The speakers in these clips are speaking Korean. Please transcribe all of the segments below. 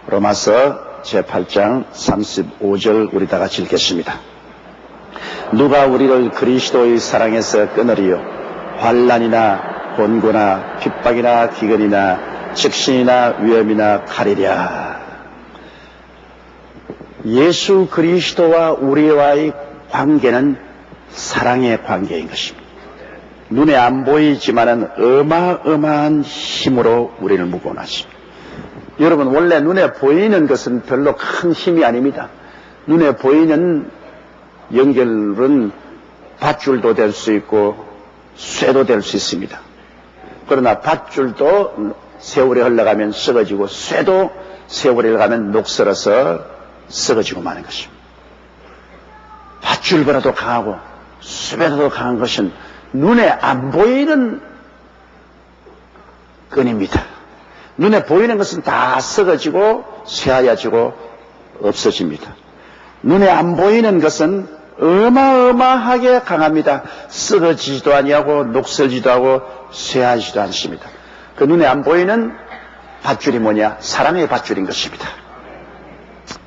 로마서 제8장 35절 우리 다 같이 읽겠습니다. 누가 우리를 그리스도의 사랑에서 끊으리요? 환난이나 곤고나 핍박이나 기근이나 직신이나 위험이나 칼이랴. 예수 그리스도와 우리와의 관계는 사랑의 관계인 것입니다. 눈에 안 보이지만은 어마어마한 힘으로 우리를 묶어놨습니다. 여러분, 원래 눈에 보이는 것은 별로 큰 힘이 아닙니다. 눈에 보이는 연결은 밧줄도 될 수 있고 쇠도 될 수 있습니다. 그러나 밧줄도 세월이 흘러가면 썩어지고 쇠도 세월이 흘러가면 녹슬어서 썩어지고 마는 것입니다. 밧줄보다도 강하고 쇠보다도 강한 것은 눈에 안 보이는 끈입니다. 눈에 보이는 것은 다 썩어지고 쇠하여지고 없어집니다. 눈에 안 보이는 것은 어마어마하게 강합니다. 썩어지지도 아니하고 녹슬지도 하고 쇠하지도 않습니다. 그 눈에 안 보이는 밧줄이 뭐냐? 사랑의 밧줄인 것입니다.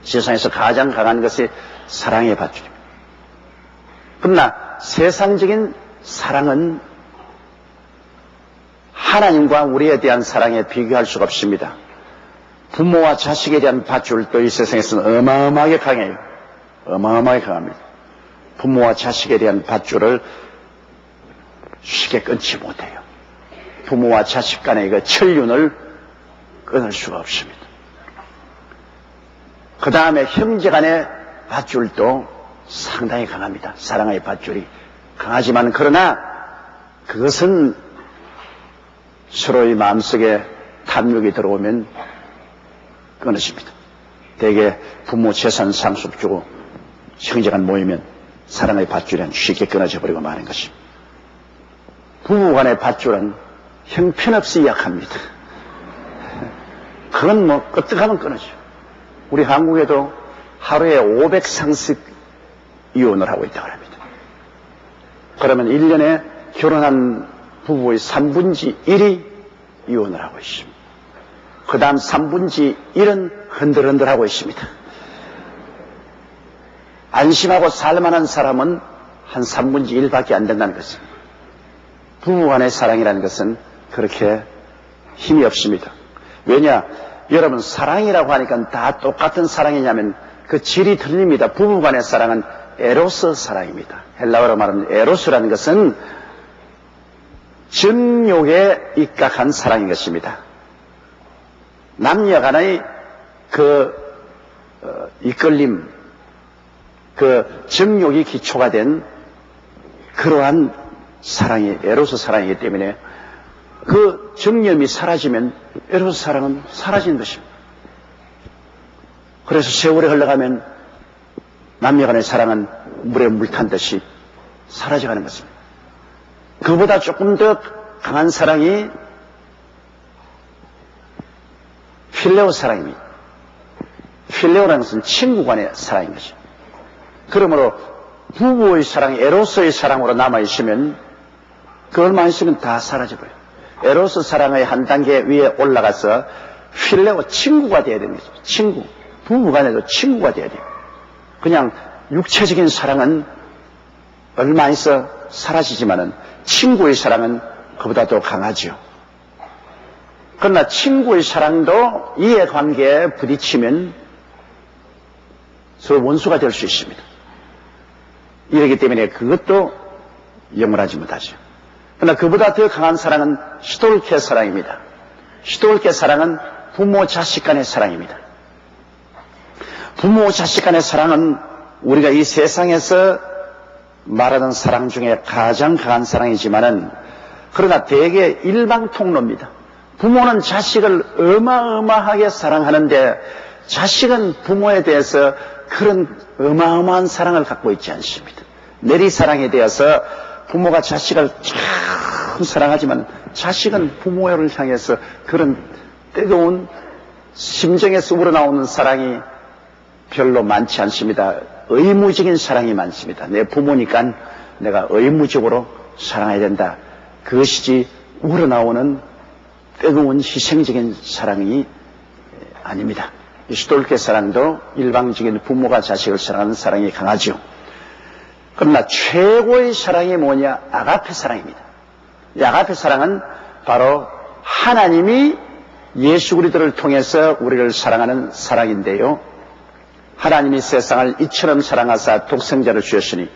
세상에서 가장 강한 것이 사랑의 밧줄입니다. 그러나 세상적인 사랑은 하나님과 우리에 대한 사랑에 비교할 수가 없습니다. 부모와 자식에 대한 밧줄도 이 세상에서는 어마어마하게 강해요. 어마어마하게 강합니다. 부모와 자식에 대한 밧줄을 쉽게 끊지 못해요. 부모와 자식 간의 그 천륜을 끊을 수가 없습니다. 그 다음에 형제 간의 밧줄도 상당히 강합니다. 사랑의 밧줄이 강하지만 그러나 그것은 서로의 마음속에 탐욕이 들어오면 끊어집니다. 대개 부모 재산 상속 주고 형제간 모이면 사랑의 밧줄은 쉽게 끊어져 버리고 마는 것입니다. 부부간의 밧줄은 형편없이 약합니다. 그건 뭐 끄떡하면 끊어져요. 우리 한국에도 하루에 500상씩 이혼을 하고 있다고 합니다. 그러면 1년에 결혼한 부부의 3분의 1이 이혼을 하고 있습니다. 그 다음 3분의 1은 흔들흔들하고 있습니다. 안심하고 살만한 사람은 한 3분의 1밖에 안 된다는 것입니다. 부부간의 사랑이라는 것은 그렇게 힘이 없습니다. 왜냐? 여러분, 사랑이라고 하니까 다 똑같은 사랑이냐면 그 질이 틀립니다. 부부간의 사랑은 에로스 사랑입니다. 헬라어로 말하면 에로스라는 것은 정욕에 입각한 사랑인 것입니다. 남녀 간의 이끌림, 정욕이 기초가 된 그러한 사랑이 에로스 사랑이기 때문에 그 정념이 사라지면 에로스 사랑은 사라지는 것입니다. 그래서 세월이 흘러가면 남녀 간의 사랑은 물에 물 탄 듯이 사라져가는 것입니다. 그보다 조금 더 강한 사랑이 필레오 사랑입니다. 필레오라는 것은 친구 간의 사랑인 것입니다. 그러므로 부부의 사랑이 에로스의 사랑으로 남아있으면 그 얼마 있으면 다 사라져버려요. 에로스 사랑의 한 단계 위에 올라가서 필레오 친구가 되어야 됩니다. 친구. 부부 간에도 친구가 되어야 돼요. 그냥 육체적인 사랑은 얼마 있어 사라지지만은 친구의 사랑은 그보다 더 강하죠. 그러나 친구의 사랑도 이해관계에 부딪히면 서로 원수가 될 수 있습니다. 이러기 때문에 그것도 영원하지 못하죠. 그러나 그보다 더 강한 사랑은 시돌케 사랑입니다. 시돌케 사랑은 부모 자식 간의 사랑입니다. 부모 자식 간의 사랑은 우리가 이 세상에서 말하는 사랑 중에 가장 강한 사랑이지만은 그러나 대개 일방통로입니다. 부모는 자식을 어마어마하게 사랑하는데 자식은 부모에 대해서 그런 어마어마한 사랑을 갖고 있지 않습니다. 내리사랑에 대해서 부모가 자식을 참 사랑하지만 자식은 부모를 향해서 그런 뜨거운 심정에서 우러나오는 사랑이 별로 많지 않습니다. 의무적인 사랑이 많습니다. 내 부모니까 내가 의무적으로 사랑해야 된다. 그것이지 우러나오는 뜨거운 희생적인 사랑이 아닙니다. 스톨케 사랑도 일방적인 부모가 자식을 사랑하는 사랑이 강하죠. 그러나 최고의 사랑이 뭐냐? 아가페 사랑입니다. 이 아가페 사랑은 바로 하나님이 예수 그리스도를 통해서 우리를 사랑하는 사랑인데요. 하나님이 세상을 이처럼 사랑하사 독생자를 주셨으니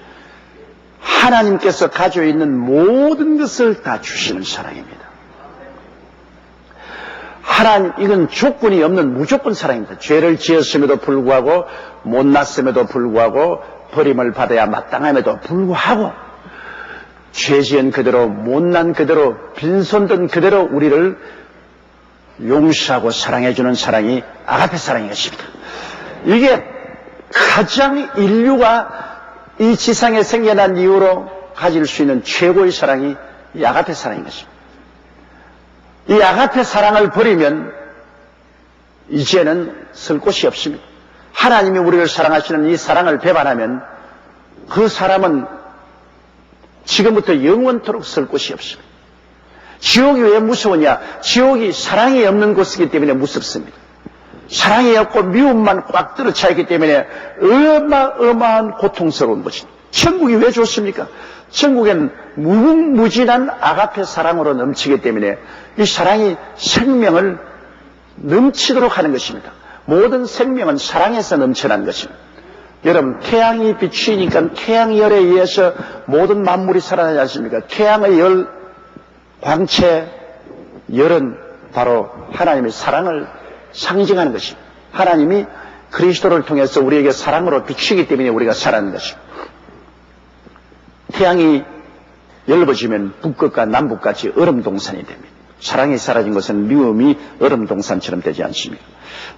하나님께서 가지고 있는 모든 것을 다 주시는 사랑입니다. 하나님, 이건 조건이 없는 무조건 사랑입니다. 죄를 지었음에도 불구하고, 못났음에도 불구하고, 버림을 받아야 마땅함에도 불구하고, 죄 지은 그대로, 못난 그대로, 빈손 든 그대로 우리를 용서하고 사랑해주는 사랑이 아가페 사랑인 것입니다. 이게 가장 인류가 이 지상에 생겨난 이후로 가질 수 있는 최고의 사랑이 이 아가페 사랑인 것입니다. 이 아가페 사랑을 버리면 이제는 쓸 곳이 없습니다. 하나님이 우리를 사랑하시는 이 사랑을 배반하면 그 사람은 지금부터 영원토록 쓸 곳이 없습니다. 지옥이 왜 무서우냐? 지옥이 사랑이 없는 곳이기 때문에 무섭습니다. 사랑이 없고 미움만 꽉 들어차 있기 때문에 어마어마한 고통스러운 것입니다. 천국이 왜 좋습니까? 천국엔 무궁무진한 아가페 사랑으로 넘치기 때문에 이 사랑이 생명을 넘치도록 하는 것입니다. 모든 생명은 사랑에서 넘쳐난 것입니다. 여러분, 태양이 비추니까 태양열에 의해서 모든 만물이 살아나지 않습니까? 태양의 열, 광채, 열은 바로 하나님의 사랑을 상징하는 것입니다. 하나님이 그리스도를 통해서 우리에게 사랑으로 비추기 때문에 우리가 살아가는 것입니다. 태양이 열어지면 북극과 남북같이 얼음동산이 됩니다. 사랑이 사라진 것은 미움이 얼음동산처럼 되지 않습니까?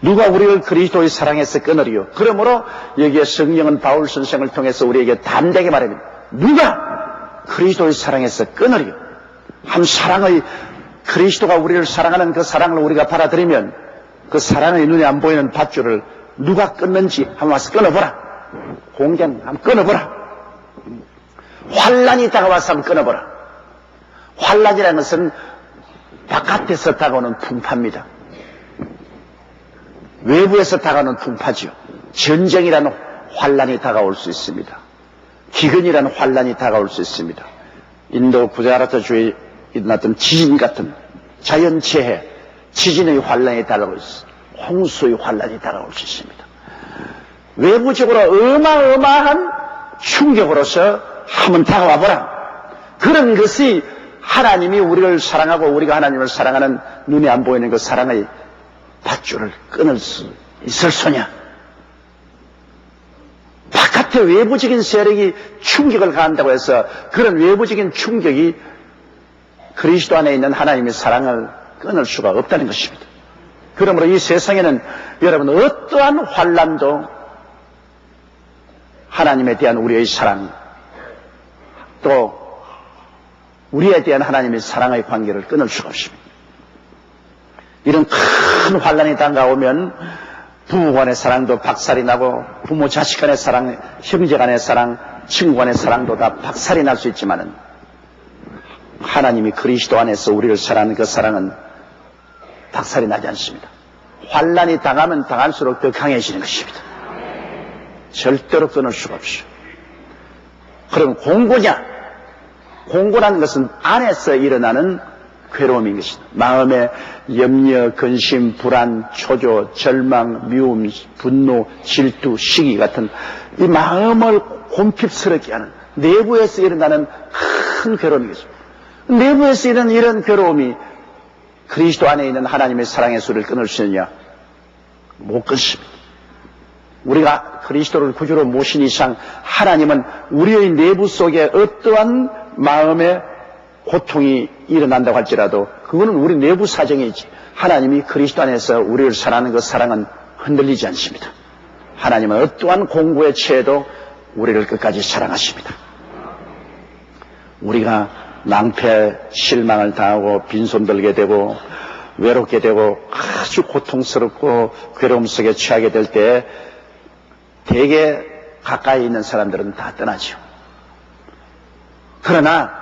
누가 우리를 그리스도의 사랑에서 끊으리요? 그러므로 여기에 성령은 바울 선생을 통해서 우리에게 담대하게 말합니다. 누가 그리스도의 사랑에서 끊으리요? 한 사랑의 그리스도가 우리를 사랑하는 그 사랑을 우리가 받아들이면 그 사랑의 눈에 안 보이는 밧줄을 누가 끊는지 한번 와서 끊어보라. 공장 한번 끊어보라. 환란이 다가와서 한번 끊어보라. 환란이라는 것은 바깥에서 다가오는 풍파입니다. 외부에서 다가오는 풍파지요. 전쟁이라는 환란이 다가올 수 있습니다. 기근이라는 환란이 다가올 수 있습니다. 인도 구자라타주에 일어났던 지진 같은 자연재해, 지진의 환란이 다가올 수 있습니다. 홍수의 환란이 다가올 수 있습니다. 외부적으로 어마어마한 충격으로서 한번 다가와 보라. 그런 것이 하나님이 우리를 사랑하고 우리가 하나님을 사랑하는 눈에 안 보이는 그 사랑의 밧줄을 끊을 수 있을 소냐? 바깥의 외부적인 세력이 충격을 가한다고 해서 그런 외부적인 충격이 그리스도 안에 있는 하나님의 사랑을 끊을 수가 없다는 것입니다. 그러므로 이 세상에는 여러분 어떠한 환난도 하나님에 대한 우리의 사랑 또 우리에 대한 하나님의 사랑의 관계를 끊을 수가 없습니다. 이런 큰 환난이 다가오면 부부 간의 사랑도 박살이 나고 부모 자식 간의 사랑, 형제 간의 사랑, 친구 간의 사랑도 다 박살이 날 수 있지만은 하나님이 그리스도 안에서 우리를 사랑하는 그 사랑은 박살이 나지 않습니다. 환난이 당하면 당할수록 더 강해지는 것입니다. 절대로 끊을 수가 없어요. 그럼 공고냐? 공고라는 것은 안에서 일어나는 괴로움인 것입니다. 마음의 염려, 근심, 불안, 초조, 절망, 미움, 분노, 질투, 시기 같은 이 마음을 곰핍스럽게 하는 내부에서 일어나는 큰 괴로움인 것입니다. 내부에서 일어나는 이런 괴로움이 그리스도 안에 있는 하나님의 사랑의 소리를 끊을 수 있느냐? 못 끊습니다. 우리가 그리스도를 구주로 모신 이상 하나님은 우리의 내부 속에 어떠한 마음의 고통이 일어난다고 할지라도 그거는 우리 내부 사정이지 하나님이 그리스도 안에서 우리를 사랑하는 그 사랑은 흔들리지 않습니다. 하나님은 어떠한 공고에 처해도 우리를 끝까지 사랑하십니다. 우리가 낭패, 실망을 당하고 빈손 들게 되고 외롭게 되고 아주 고통스럽고 괴로움 속에 처하게 될 때 대개 가까이 있는 사람들은 다 떠나죠. 그러나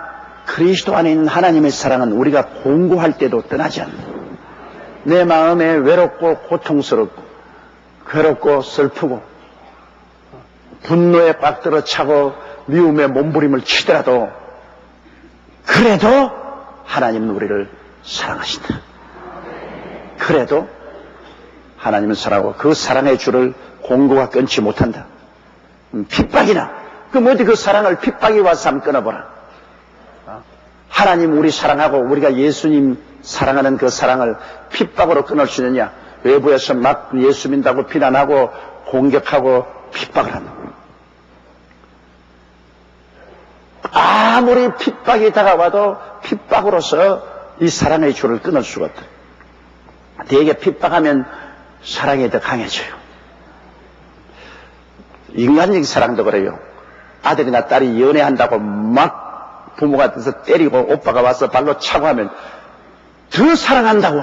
그리스도 안에 있는 하나님의 사랑은 우리가 공고할 때도 떠나지 않는다. 내 마음에 외롭고 고통스럽고 괴롭고 슬프고 분노에 꽉 들어 차고 미움에 몸부림을 치더라도 그래도 하나님은 우리를 사랑하신다. 그래도 하나님은 사랑하고 그 사랑의 줄을 공고가 끊지 못한다. 핍박이나 그럼 어디 그 사랑을 핍박이 와서 한번 끊어보라. 하나님 우리 사랑하고 우리가 예수님 사랑하는 그 사랑을 핍박으로 끊을 수 있느냐? 외부에서 막 예수 믿다고 비난하고 공격하고 핍박을 한다. 아무리 핍박이 다가와도 핍박으로서 이 사랑의 줄을 끊을 수가 없다. 대개 핍박하면 사랑이 더 강해져요. 인간적인 사랑도 그래요. 아들이나 딸이 연애한다고 막 부모가 돼서 때리고 오빠가 와서 발로 차고 하면 더 사랑한다고.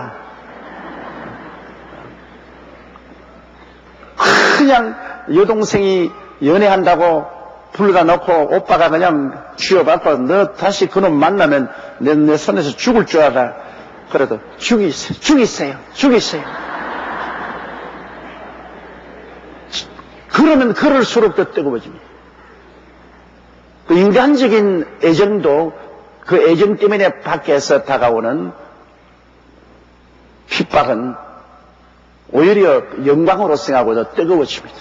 그냥 여동생이 연애한다고 불러다 놓고 오빠가 그냥 쥐어받고 너 다시 그놈 만나면 내 손에서 죽을 줄 알아. 그래도 죽이세요. 그러면 그럴수록 더 뜨거워집니다. 그 인간적인 애정도 그 애정 때문에 밖에서 다가오는 핍박은 오히려 영광으로 생각하고 더 뜨거워집니다.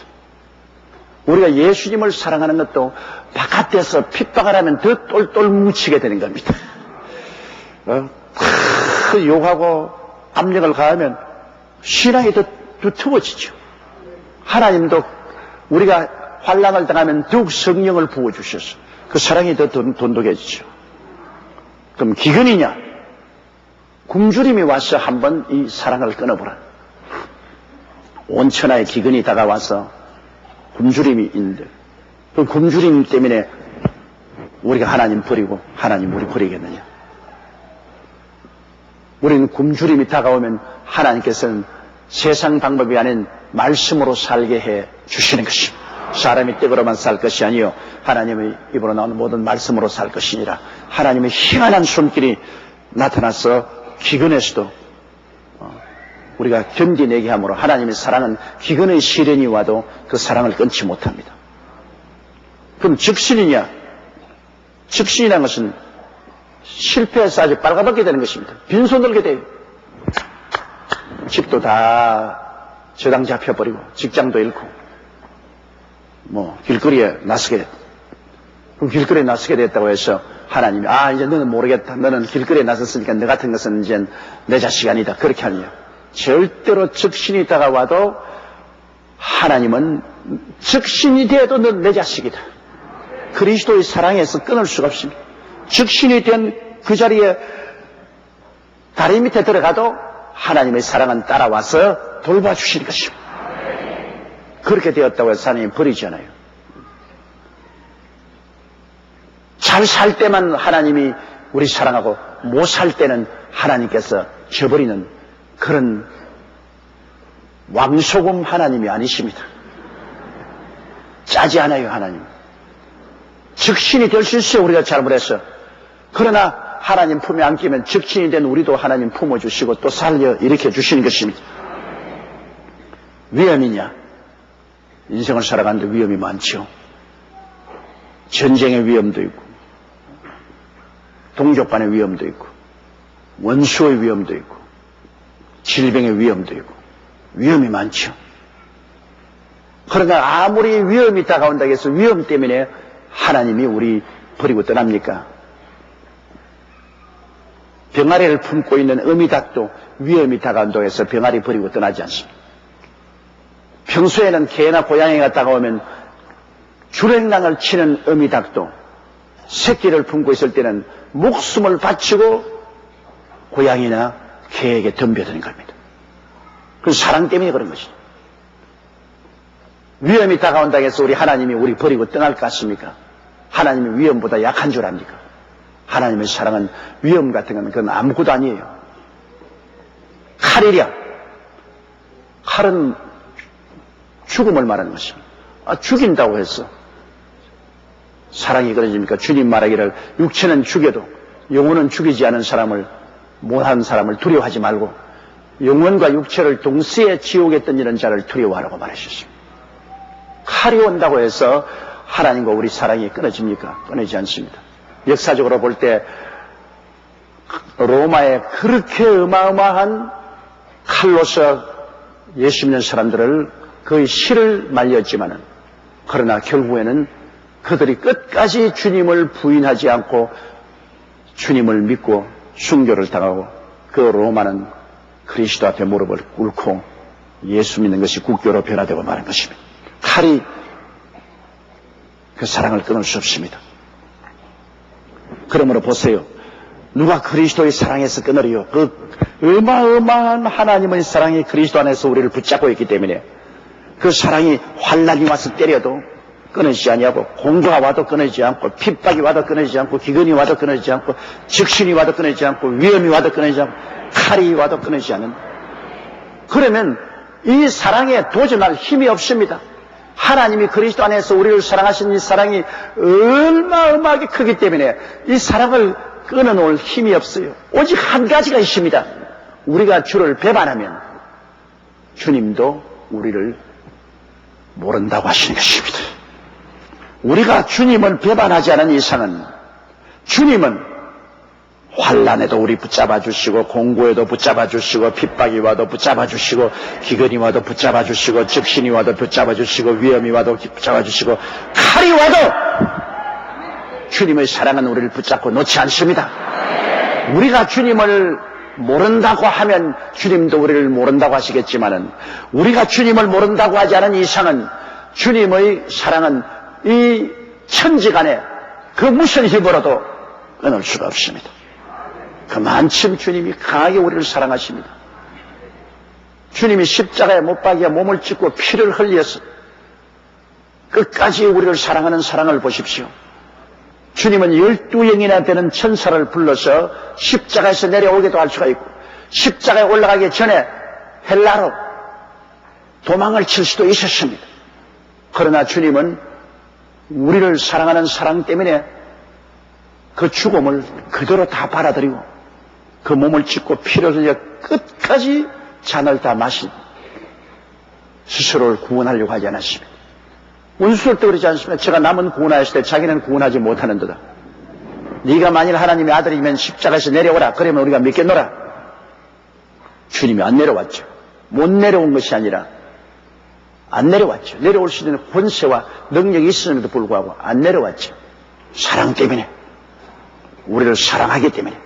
우리가 예수님을 사랑하는 것도 바깥에서 핍박을 하면 더 똘똘 뭉치게 되는 겁니다. 욕하고 압력을 가하면 신앙이 더 두터워지죠. 하나님도 우리가 환난을 당하면 더욱 성령을 부어주셔서 그 사랑이 더 돈독해지죠. 그럼 기근이냐? 굶주림이 와서 한번 이 사랑을 끊어보라. 온천하에 기근이 다가와서 굶주림이 있는데 그 굶주림 때문에 우리가 하나님 버리고 하나님 우리 버리겠느냐? 우리는 굶주림이 다가오면 하나님께서는 세상 방법이 아닌 말씀으로 살게 해 주시는 것입니다. 사람이 떡으로만 살 것이 아니요 하나님의 입으로 나오는 모든 말씀으로 살 것이니라. 하나님의 희한한 손길이 나타나서 기근에서도 우리가 견디내게 함으로 하나님의 사랑은 기근의 시련이 와도 그 사랑을 끊지 못합니다. 그럼 즉신이냐? 즉신이라는 것은 실패해서 아주 빨가벗게 되는 것입니다. 빈손 들게 돼요. 집도 다 저당 잡혀버리고 직장도 잃고 길거리에 나서게 됐다. 그럼 길거리에 나서게 됐다고 해서 하나님이 이제 너는 모르겠다. 너는 길거리에 나섰으니까 너 같은 것은 이제 내 자식이 아니다. 그렇게 하느냐? 절대로 적신이 다가와도 하나님은 적신이 되어도 넌 내 자식이다. 그리스도의 사랑에서 끊을 수가 없습니다. 적신이 된 그 자리에 다리 밑에 들어가도 하나님의 사랑은 따라와서 돌봐주시는 것입니다. 그렇게 되었다고 해서 하나님 버리지 않아요. 잘 살 때만 하나님이 우리 사랑하고 못 살 때는 하나님께서 저버리는 그런 왕소금 하나님이 아니십니다. 짜지 않아요. 하나님 적신이 될 수 있어요. 우리가 잘못해서. 그러나 하나님 품에 안기면 적신이 된 우리도 하나님 품어주시고 또 살려 일으켜 주시는 것입니다. 위험이냐? 인생을 살아가는데 위험이 많죠. 전쟁의 위험도 있고 동족 간의 위험도 있고 원수의 위험도 있고 질병의 위험도 있고 위험이 많죠. 그러나 아무리 위험이 다가온다고 해서 위험 때문에 하나님이 우리 버리고 떠납니까? 병아리를 품고 있는 어미닭도 위험이 다가온다고 해서 병아리 버리고 떠나지 않습니다. 평소에는 개나 고양이가 다가오면 주랭랑을 치는 어미닭도 새끼를 품고 있을 때는 목숨을 바치고 고양이나 개에게 덤벼드는 겁니다. 그 사랑 때문에 그런 것이죠. 위험이 다가온다고 해서 우리 하나님이 우리 버리고 떠날 것 같습니까? 하나님이 위험보다 약한 줄 압니까? 하나님의 사랑은 위험 같은 건 그건 아무것도 아니에요. 칼이랴. 칼은 죽음을 말하는 것입니다. 죽인다고 해서 사랑이 그러십니까? 주님 말하기를 육체는 죽여도 영혼은 죽이지 않은 사람을, 못한 사람을 두려워하지 말고 영혼과 육체를 동시에 지옥에 던지는 자를 두려워하라고 말하셨습니다. 칼이 온다고 해서 하나님과 우리 사랑이 끊어집니까? 끊어지지 않습니다. 역사적으로 볼 때 로마에 그렇게 어마어마한 칼로서 예수 믿는 사람들을 거의 실을 말렸지만은, 그러나 결국에는 그들이 끝까지 주님을 부인하지 않고 주님을 믿고 순교를 당하고, 그 로마는 그리스도 앞에 무릎을 꿇고 예수 믿는 것이 국교로 변화되고 마는 것입니다. 칼이 그 사랑을 끊을 수 없습니다. 그러므로 보세요. 누가 그리스도의 사랑에서 끊으리요? 그 어마어마한 하나님의 사랑이 그리스도 안에서 우리를 붙잡고 있기 때문에, 그 사랑이 환난이 와서 때려도 끊어지지 아니하고, 공고가 와도 끊어지지 않고, 핍박이 와도 끊어지지 않고, 기근이 와도 끊어지지 않고, 적신이 와도 끊어지지 않고, 위험이 와도 끊어지지 않고, 칼이 와도 끊어지지 않는. 그러면 이 사랑에 도전할 힘이 없습니다. 하나님이 그리스도 안에서 우리를 사랑하신 이 사랑이 어마어마하게 크기 때문에 이 사랑을 끊어놓을 힘이 없어요. 오직 한 가지가 있습니다. 우리가 주를 배반하면 주님도 우리를 모른다고 하시는 것입니다. 우리가 주님을 배반하지 않은 이상은, 주님은 환난에도 우리 붙잡아 주시고, 공고에도 붙잡아 주시고, 핍박이 와도 붙잡아 주시고, 기근이 와도 붙잡아 주시고, 적신이 와도 붙잡아 주시고, 위험이 와도 붙잡아 주시고, 칼이 와도 주님의 사랑은 우리를 붙잡고 놓지 않습니다. 우리가 주님을 모른다고 하면 주님도 우리를 모른다고 하시겠지만은, 우리가 주님을 모른다고 하지 않은 이상은 주님의 사랑은 이 천지간에 그 무슨 힘으로도 끊을 수가 없습니다. 그만큼 주님이 강하게 우리를 사랑하십니다. 주님이 십자가에 못 박여 몸을 찢고 피를 흘려서 끝까지 우리를 사랑하는 사랑을 보십시오. 주님은 12영이나 되는 천사를 불러서 십자가에서 내려오기도 할 수가 있고, 십자가에 올라가기 전에 헬라로 도망을 칠 수도 있었습니다. 그러나 주님은 우리를 사랑하는 사랑 때문에 그 죽음을 그대로 다 받아들이고, 그 몸을 찢고 피를 흘려 끝까지 잔을 다 마신 스스로를 구원하려고 하지 않았습니다. 원수들도 그러지 않습니까? 제가 남은 구원하였을 때 자기는 구원하지 못하는도다. 네가 만일 하나님의 아들이면 십자가에서 내려오라. 그러면 우리가 믿겠노라. 주님이 안 내려왔죠. 못 내려온 것이 아니라 안 내려왔죠. 내려올 수 있는 권세와 능력이 있음에도 불구하고 안 내려왔죠. 사랑 때문에, 우리를 사랑하기 때문에.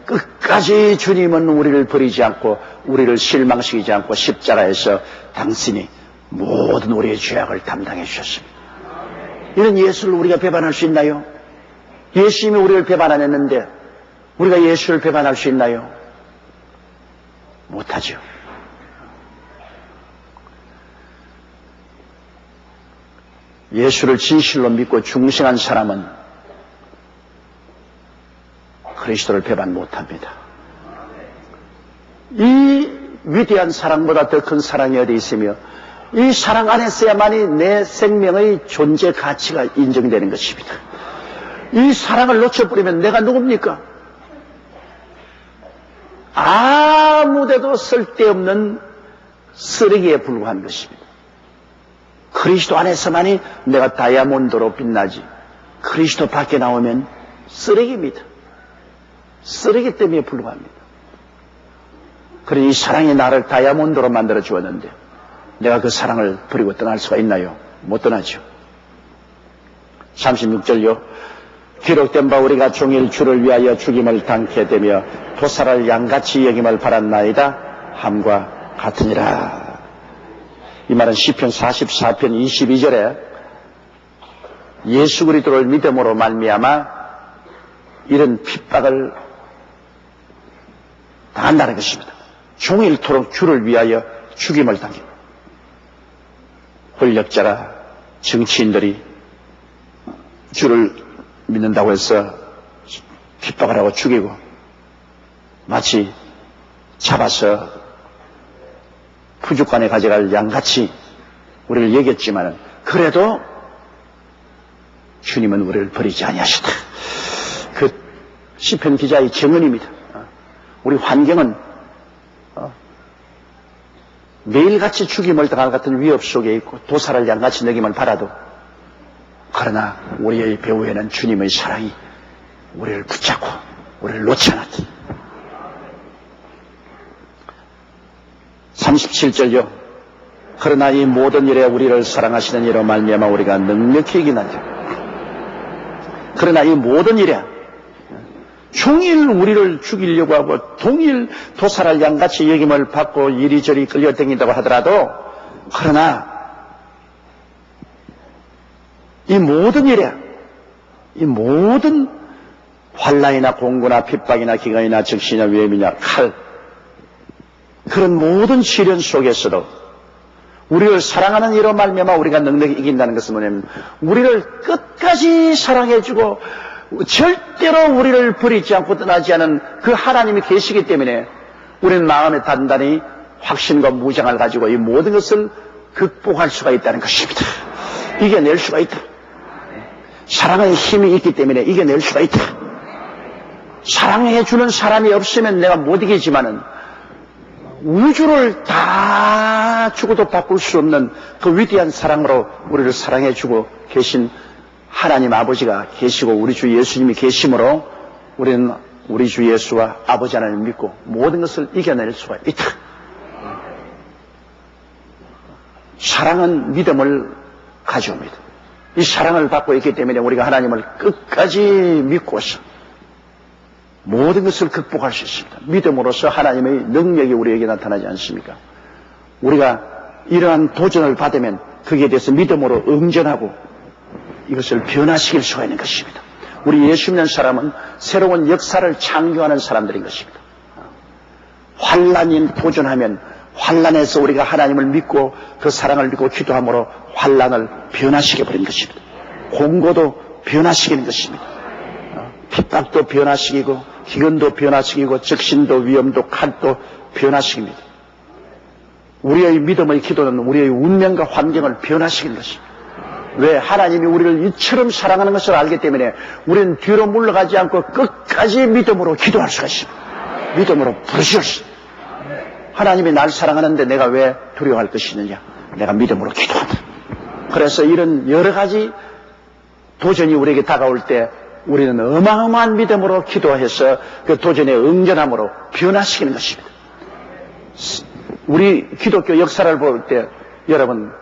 끝까지 주님은 우리를 버리지 않고, 우리를 실망시키지 않고 십자가에서 당신이 모든 우리의 죄악을 담당해 주셨습니다. 이런 예수를 우리가 배반할 수 있나요? 예수님이 우리를 배반 안 했는데 우리가 예수를 배반할 수 있나요? 못하죠. 예수를 진실로 믿고 중생한 사람은 그리스도를 배반 못합니다. 이 위대한 사랑보다 더 큰 사랑이 어디 있으며, 이 사랑 안에서야만이 내 생명의 존재 가치가 인정되는 것입니다. 이 사랑을 놓쳐버리면 내가 누굽니까? 아무데도 쓸데없는 쓰레기에 불과한 것입니다. 그리스도 안에서만이 내가 다이아몬드로 빛나지, 그리스도 밖에 나오면 쓰레기입니다. 쓰레기 때문에 불과합니다. 그러니 이 사랑이 나를 다이아몬드로 만들어 주었는데 내가 그 사랑을 버리고 떠날 수가 있나요? 못 떠나죠. 36절요. 기록된 바 우리가 종일 주를 위하여 죽임을 당케 되며 도살할 양같이 여김을 바랐나이다 함과 같으니라. 이 말은 시편 44편 22절에 예수 그리스도를 믿음으로 말미암아 이런 핍박을 당한다는 것입니다. 종일토록 주를 위하여 죽임을 당깁니다. 권력자라 정치인들이 주를 믿는다고 해서 핍박을 하고 죽이고 마치 잡아서 푸주간에 가져갈 양같이 우리를 여겼지만 그래도 주님은 우리를 버리지 아니하시다. 그 시편 기자의 증언입니다. 우리 환경은 매일같이 죽임을 당할 같은 위협 속에 있고 도살을 양같이 먹임을 받아도, 그러나 우리의 배후에는 주님의 사랑이 우리를 붙잡고 우리를 놓지 않았다. 37절요. 그러나 이 모든 일에 우리를 사랑하시는 이로 말미암아 우리가 넉넉히 이기나니. 그러나 이 모든 일에 종일 우리를 죽이려고 하고 동일 도살할 양같이 여김을 받고 이리저리 끌려다닌다고 하더라도, 그러나 이 모든 일에, 이 모든 환난이나 공고나 핍박이나 기근이나 적신이나 위험이나 칼, 그런 모든 시련 속에서도 우리를 사랑하는 이로 말미암아 우리가 넉넉히 이긴다는 것은 뭐냐면, 우리를 끝까지 사랑해주고 절대로 우리를 버리지 않고 떠나지 않은 그 하나님이 계시기 때문에 우리는 마음에 단단히 확신과 무장을 가지고 이 모든 것을 극복할 수가 있다는 것입니다. 이겨낼 수가 있다. 사랑의 힘이 있기 때문에 이겨낼 수가 있다. 사랑해주는 사람이 없으면 내가 못 이기지만은, 우주를 다 주고도 바꿀 수 없는 그 위대한 사랑으로 우리를 사랑해주고 계신 하나님 아버지가 계시고 우리 주 예수님이 계심으로 우리는 우리 주 예수와 아버지 하나님을 믿고 모든 것을 이겨낼 수가 있다. 사랑은 믿음을 가져옵니다. 이 사랑을 받고 있기 때문에 우리가 하나님을 끝까지 믿고서 모든 것을 극복할 수 있습니다. 믿음으로써 하나님의 능력이 우리에게 나타나지 않습니까? 우리가 이러한 도전을 받으면 거기에 대해서 믿음으로 응전하고 이것을 변화시킬 수가 있는 것입니다. 우리 예수 믿는 사람은 새로운 역사를 창조하는 사람들인 것입니다. 환난이 도전하면 환난에서 우리가 하나님을 믿고 그 사랑을 믿고 기도함으로 환난을 변화시켜버리는 것입니다. 공고도 변화시키는 것입니다. 핍박도 변화시키고 기근도 변화시키고 적신도 위험도 칼도 변화시킵니다. 우리의 믿음의 기도는 우리의 운명과 환경을 변화시키는 것입니다. 왜? 하나님이 우리를 이처럼 사랑하는 것을 알기 때문에 우리는 뒤로 물러가지 않고 끝까지 믿음으로 기도할 수가 있습니다. 믿음으로 부르실 수 있습니다. 하나님이 날 사랑하는데 내가 왜 두려워할 것이 있느냐? 내가 믿음으로 기도한다. 그래서 이런 여러 가지 도전이 우리에게 다가올 때 우리는 어마어마한 믿음으로 기도해서 그 도전에 응전함으로 변화시키는 것입니다. 우리 기독교 역사를 볼 때 여러분,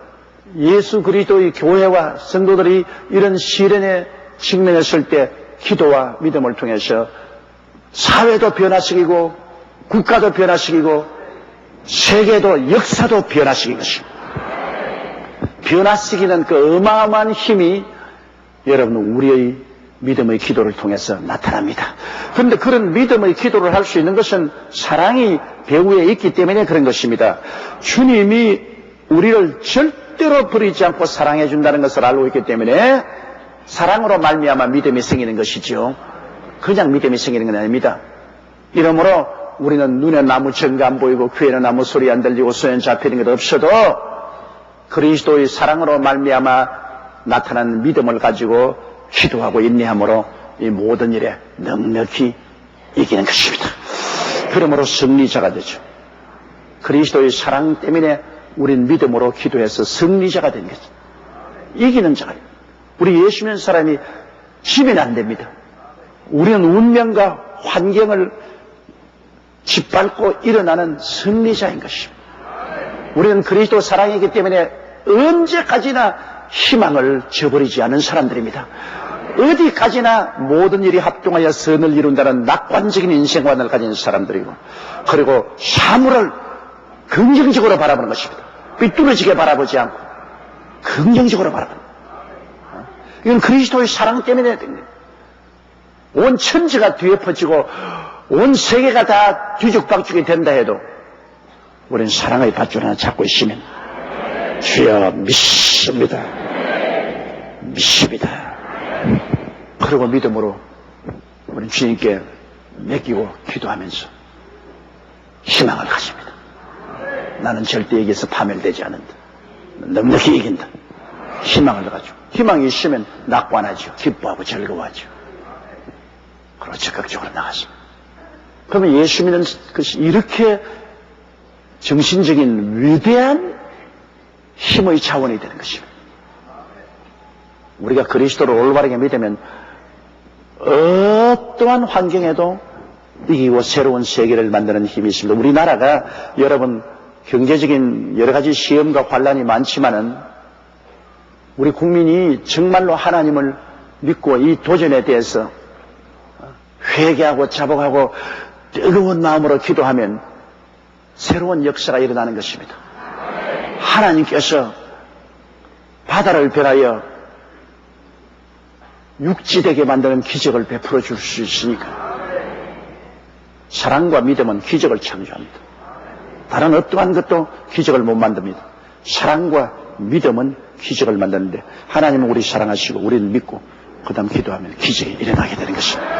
예수 그리스도의 교회와 성도들이 이런 시련에 직면했을 때 기도와 믿음을 통해서 사회도 변화시키고 국가도 변화시키고 세계도 역사도 변화시킨 것입니다. 변화시키는 그 어마어마한 힘이 여러분 우리의 믿음의 기도를 통해서 나타납니다. 그런데 그런 믿음의 기도를 할 수 있는 것은 사랑이 배후에 있기 때문에 그런 것입니다. 주님이 우리를 절대로 버리지 않고 사랑해 준다는 것을 알고 있기 때문에 사랑으로 말미암아 믿음이 생기는 것이죠. 그냥 믿음이 생기는 건 아닙니다. 이러므로 우리는 눈에 나무 전가 안 보이고 귀에는 아무 소리 안 들리고 손에 잡히는 것 없어도 그리스도의 사랑으로 말미암아 나타난 믿음을 가지고 기도하고 인내함으로 이 모든 일에 넉넉히 이기는 것입니다. 그러므로 승리자가 되죠. 그리스도의 사랑 때문에 우린 믿음으로 기도해서 승리자가 된 거죠. 이기는 자가 됩니다. 우리 예수 믿는 사람이 지면 안 됩니다. 우리는 운명과 환경을 짓밟고 일어나는 승리자인 것입니다. 우리는 그리스도 사랑이기 때문에 언제까지나 희망을 저버리지 않은 사람들입니다. 어디까지나 모든 일이 합동하여 선을 이룬다는 낙관적인 인생관을 가진 사람들이고, 그리고 사물을 긍정적으로 바라보는 것입니다. 삐뚤어지게 바라보지 않고 긍정적으로 바라보는 것입니다. 이건 그리스도의 사랑 때문에 됩니다. 온 천지가 뒤에 퍼지고 온 세계가 다 뒤죽박죽이 된다 해도 우리는 사랑의 밧줄 하나 잡고 있으면 주여 믿습니다. 믿습니다. 그리고 믿음으로 우리는 주님께 맡기고 기도하면서 희망을 가집니다. 나는 절대 여기에서 파멸되지 않는다. 넉넉히 이긴다. 희망을 가지고. 희망이 있으면 낙관하죠. 기뻐하고 즐거워하죠. 그리고 적극적으로 나가십니다. 그러면 예수 믿는 것이 이렇게 정신적인 위대한 힘의 자원이 되는 것입니다. 우리가 그리스도를 올바르게 믿으면 어떠한 환경에도 이기고 새로운 세계를 만드는 힘이 있습니다. 우리나라가 여러분 경제적인 여러 가지 시험과 환란이 많지만은 우리 국민이 정말로 하나님을 믿고 이 도전에 대해서 회개하고 자복하고 뜨거운 마음으로 기도하면 새로운 역사가 일어나는 것입니다. 하나님께서 바다를 변하여 육지되게 만드는 기적을 베풀어 줄 수 있으니까 사랑과 믿음은 기적을 창조합니다. 다른 어떠한 것도 기적을 못 만듭니다. 사랑과 믿음은 기적을 만드는데 하나님은 우리 사랑하시고 우리는 믿고 그 다음 기도하면 기적이 일어나게 되는 것입니다.